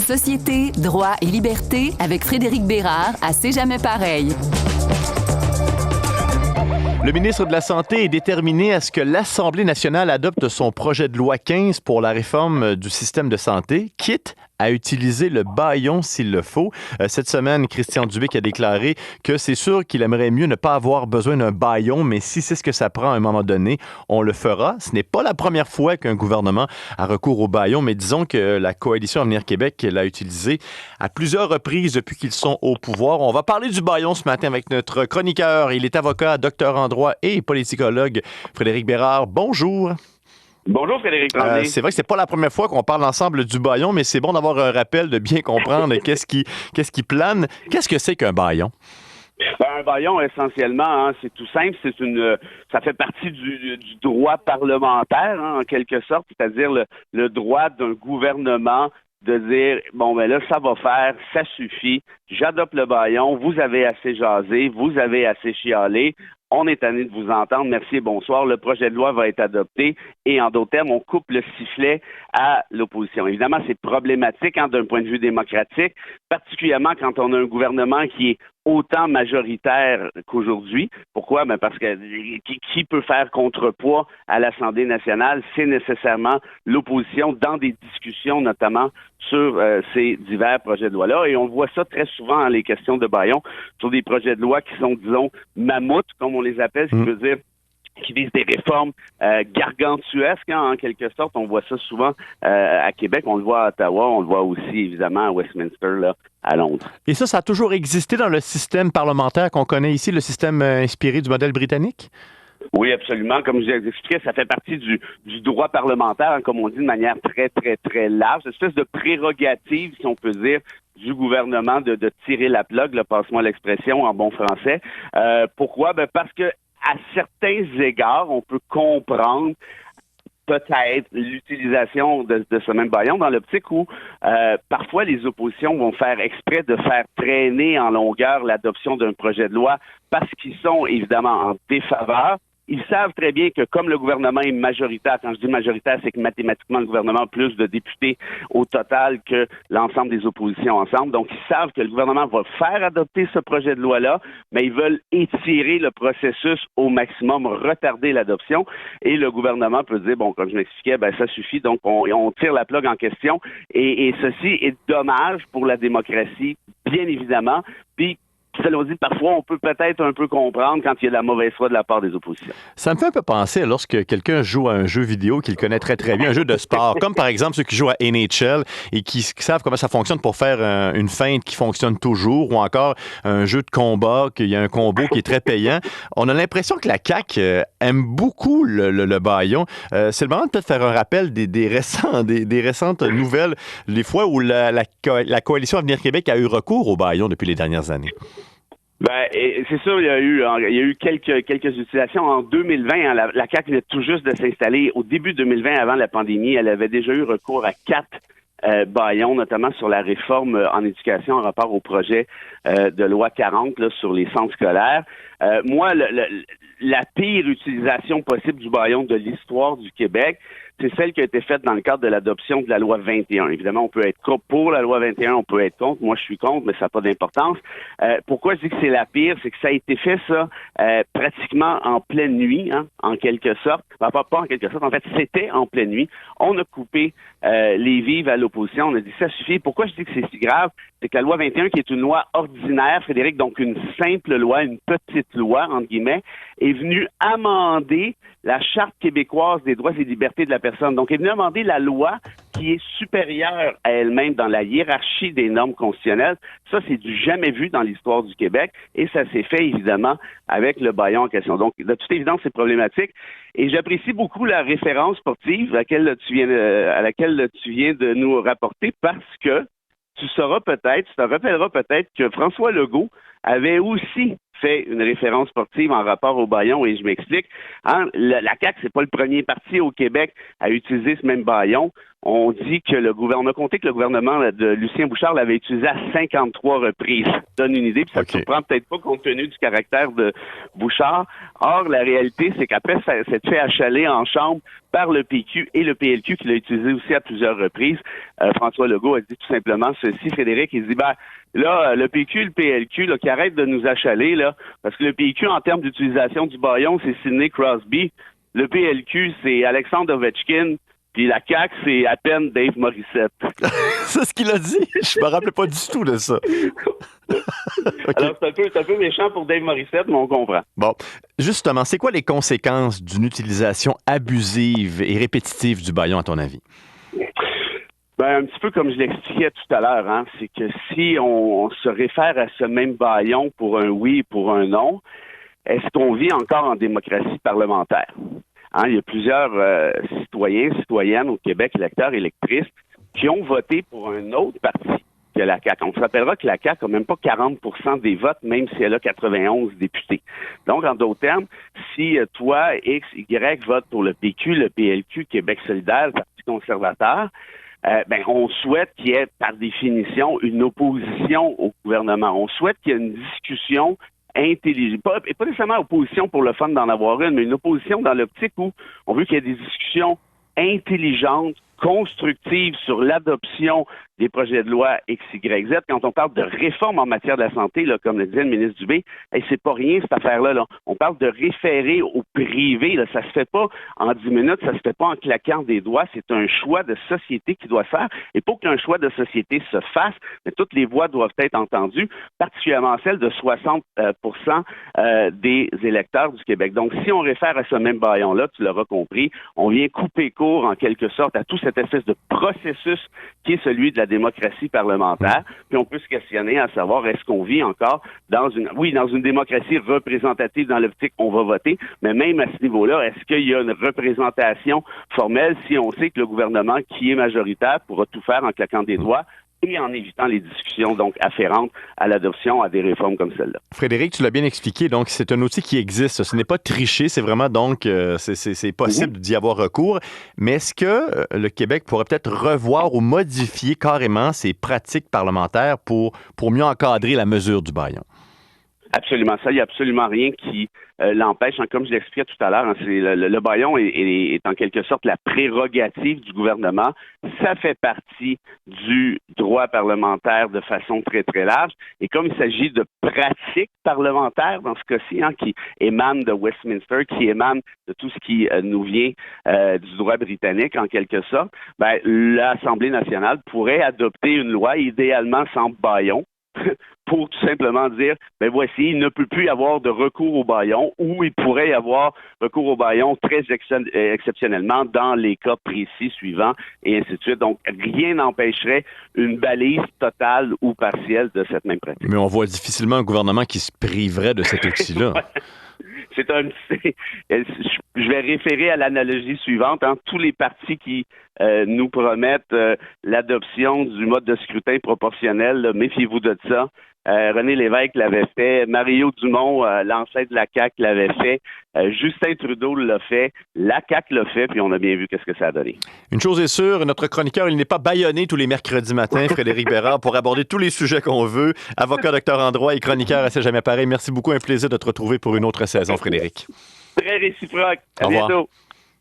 Société, droit et liberté avec Frédéric Bérard à C'est jamais pareil. Le ministre de la Santé est déterminé à ce que l'Assemblée nationale adopte son projet de loi 15 pour la réforme du système de santé, quitte à utiliser le bâillon s'il le faut. Cette semaine, Christian Dubé a déclaré que c'est sûr qu'il aimerait mieux ne pas avoir besoin d'un bâillon, mais si c'est ce que ça prend à un moment donné, on le fera. Ce n'est pas la première fois qu'un gouvernement a recours au bâillon, mais disons que la Coalition Avenir Québec l'a utilisé à plusieurs reprises depuis qu'ils sont au pouvoir. On va parler du bâillon ce matin avec notre chroniqueur. Il est avocat, docteur en droit et politicologue, Frédéric Bérard. Bonjour. Bonjour Frédéric Tremblay. C'est vrai que c'est pas la première fois qu'on parle ensemble du bâillon, mais c'est bon d'avoir un rappel, de bien comprendre qu'est-ce qui plane. Qu'est-ce que c'est qu'un bâillon? Un bâillon, essentiellement, c'est tout simple, ça fait partie du droit parlementaire, en quelque sorte, c'est-à-dire le droit d'un gouvernement de dire, bon, ben là, ça va faire, ça suffit, j'adopte le bâillon, vous avez assez jasé, vous avez assez chialé, on est tanné de vous entendre, merci et bonsoir, le projet de loi va être adopté et en d'autres termes, on coupe le sifflet à l'opposition. Évidemment, c'est problématique d'un point de vue démocratique, particulièrement quand on a un gouvernement qui est autant majoritaire qu'aujourd'hui. Pourquoi? Ben parce que qui peut faire contrepoids à l'Assemblée nationale? C'est nécessairement l'opposition dans des discussions, notamment sur ces divers projets de loi-là. Et on voit ça très souvent dans les questions de bâillon, sur des projets de loi qui sont, disons, mammouths, comme on les appelle, ce qui veut dire qui visent des réformes gargantuesques, en quelque sorte. On voit ça souvent à Québec, on le voit à Ottawa, on le voit aussi, évidemment, à Westminster, là, à Londres. Et ça a toujours existé dans le système parlementaire qu'on connaît ici, le système inspiré du modèle britannique? Oui, absolument. Comme je vous expliquais, ça fait partie du droit parlementaire, comme on dit, de manière très, très, très large. Une espèce de prérogative, si on peut dire, du gouvernement de tirer la plug, là, passe-moi l'expression en bon français. Pourquoi? Ben parce que à certains égards, on peut comprendre peut-être l'utilisation de ce même bâillon dans l'optique où parfois les oppositions vont faire exprès de faire traîner en longueur l'adoption d'un projet de loi parce qu'ils sont évidemment en défaveur. Ils savent très bien que comme le gouvernement est majoritaire, quand je dis majoritaire, c'est que mathématiquement, le gouvernement a plus de députés au total que l'ensemble des oppositions ensemble. Donc, ils savent que le gouvernement va faire adopter ce projet de loi-là, mais ils veulent étirer le processus au maximum, retarder l'adoption. Et le gouvernement peut dire, bon, comme je m'expliquais, ben ça suffit, donc on tire la plug en question. Et ceci est dommage pour la démocratie, bien évidemment. Puis, cela dit, parfois, on peut peut-être un peu comprendre quand il y a de la mauvaise foi de la part des oppositions. Ça me fait un peu penser à lorsque quelqu'un joue à un jeu vidéo qu'il connaît très, très bien, un jeu de sport, comme par exemple ceux qui jouent à NHL et qui savent comment ça fonctionne pour faire une feinte qui fonctionne toujours, ou encore un jeu de combat, qu'il y a un combo qui est très payant. On a l'impression que la CAQ aime beaucoup le bâillon. C'est le moment de peut-être faire un rappel des récentes nouvelles, les fois où la Coalition Avenir Québec a eu recours au bâillon depuis les dernières années. Ben, c'est sûr, il y a eu quelques utilisations. En 2020, la CAQ venait tout juste de s'installer. Au début 2020, avant la pandémie, elle avait déjà eu recours à 4 bâillons, notamment sur la réforme en éducation en rapport au projet de loi 40 là, sur les centres scolaires. Moi, la pire utilisation possible du bâillon de l'histoire du Québec, c'est celle qui a été faite dans le cadre de l'adoption de la loi 21. Évidemment, on peut être pour la loi 21, on peut être contre. Moi, je suis contre, mais ça n'a pas d'importance. Pourquoi je dis que c'est la pire? C'est que ça a été fait, ça, pratiquement en pleine nuit, en quelque sorte. Ben, pas en quelque sorte, en fait, c'était en pleine nuit. On a coupé les vives à l'opposition. On a dit ça suffit. Pourquoi je dis que c'est si grave? C'est que la loi 21, qui est une loi ordinaire, Frédéric, donc une simple loi, une petite loi, entre guillemets, est venue amender la Charte québécoise des droits et libertés de la personne. Donc, est venue amender la loi qui est supérieure à elle-même dans la hiérarchie des normes constitutionnelles. Ça, c'est du jamais vu dans l'histoire du Québec et ça s'est fait, évidemment, avec le bâillon en question. Donc, de toute évidence, c'est problématique. Et j'apprécie beaucoup la référence sportive à laquelle tu viens de nous rapporter parce que tu te rappelleras peut-être que François Legault avait aussi fait une référence sportive en rapport au bâillon, et je m'explique. Hein, la CAQ, c'est pas le premier parti au Québec à utiliser ce même bâillon. On dit que on a compté que le gouvernement de Lucien Bouchard l'avait utilisé à 53 reprises. Ça donne une idée, puis ça ne surprend peut-être pas compte tenu du caractère de Bouchard. Or, la réalité, c'est qu'après s'être fait achaler en chambre par le PQ et le PLQ, qui l'a utilisé aussi à plusieurs reprises, François Legault a dit tout simplement ceci, Frédéric, il dit, là, le PQ et le PLQ, là, qui arrêtent de nous achaler, là, parce que le PQ, en termes d'utilisation du bâillon, c'est Sidney Crosby. Le PLQ, c'est Alexandre Ovechkin. Puis la CAQ, c'est à peine Dave Morissette. C'est ce qu'il a dit? Je me rappelais pas du tout de ça. Okay. Alors, c'est un peu méchant pour Dave Morissette, mais on comprend. Bon, justement, c'est quoi les conséquences d'une utilisation abusive et répétitive du bâillon, à ton avis? Un petit peu comme je l'expliquais tout à l'heure, hein, c'est que si on se réfère à ce même bâillon pour un oui et pour un non, est-ce qu'on vit encore en démocratie parlementaire? Hein, il y a plusieurs citoyens, citoyennes au Québec, électeurs, électrices, qui ont voté pour un autre parti que la CAQ. On se rappellera que la CAQ n'a même pas 40% des votes, même si elle a 91 députés. Donc, en d'autres termes, si toi, X, Y, vote pour le PQ, le PLQ, Québec solidaire, le Parti conservateur, on souhaite qu'il y ait, par définition, une opposition au gouvernement. On souhaite qu'il y ait une discussion intelligente, pas nécessairement opposition pour le fun d'en avoir une, mais une opposition dans l'optique où on veut qu'il y ait des discussions intelligentes, constructives sur l'adoption des projets de loi X, Y, Z. Quand on parle de réforme en matière de la santé, là, comme le disait le ministre Dubé, c'est pas rien cette affaire-là. Là. On parle de référer au privé. Là. Ça se fait pas en 10 minutes, ça se fait pas en claquant des doigts. C'est un choix de société qui doit se faire. Et pour qu'un choix de société se fasse, toutes les voix doivent être entendues, particulièrement celles de 60% des électeurs du Québec. Donc, si on réfère à ce même bâillon-là, tu l'auras compris, on vient couper court, en quelque sorte, à tout cette espèce de processus qui est celui de la démocratie parlementaire, puis on peut se questionner à savoir est-ce qu'on vit encore dans une démocratie représentative dans l'optique on va voter, mais même à ce niveau-là, est-ce qu'il y a une représentation formelle si on sait que le gouvernement qui est majoritaire pourra tout faire en claquant des doigts et en évitant les discussions donc afférentes à l'adoption à des réformes comme celle-là. Frédéric, tu l'as bien expliqué, donc c'est un outil qui existe. Ce n'est pas tricher, c'est vraiment donc c'est possible d'y avoir recours. Mais est-ce que le Québec pourrait peut-être revoir ou modifier carrément ses pratiques parlementaires pour mieux encadrer la mesure du bâillon? Absolument. Ça, il n'y a absolument rien qui l'empêche. Comme je l'expliquais tout à l'heure, c'est le bâillon est en quelque sorte la prérogative du gouvernement. Ça fait partie du droit parlementaire de façon très, très large. Et comme il s'agit de pratiques parlementaires, dans ce cas-ci, qui émanent de Westminster, qui émanent de tout ce qui nous vient du droit britannique, en quelque sorte, l'Assemblée nationale pourrait adopter une loi, idéalement sans bâillon, pour tout simplement dire, voici, il ne peut plus y avoir de recours au bâillon ou il pourrait y avoir recours au bâillon très exceptionnellement dans les cas précis suivants et ainsi de suite. Donc, rien n'empêcherait une balise totale ou partielle de cette même pratique. Mais on voit difficilement un gouvernement qui se priverait de cet outil-là. Je vais référer à l'analogie suivante. Tous les partis qui nous promettent l'adoption du mode de scrutin proportionnel, là, méfiez-vous de ça. René Lévesque l'avait fait, Mario Dumont, l'ancêtre de la CAQ, l'avait fait, Justin Trudeau l'a fait, la CAQ l'a fait, puis on a bien vu qu'est-ce que ça a donné. Une chose est sûre, notre chroniqueur, il n'est pas bâillonné tous les mercredis matins, Frédéric Bérard, pour aborder tous les sujets qu'on veut. Avocat, docteur en droit et chroniqueur à C'est jamais pareil. Merci beaucoup, un plaisir de te retrouver pour une autre saison, Frédéric. Très réciproque. À bientôt.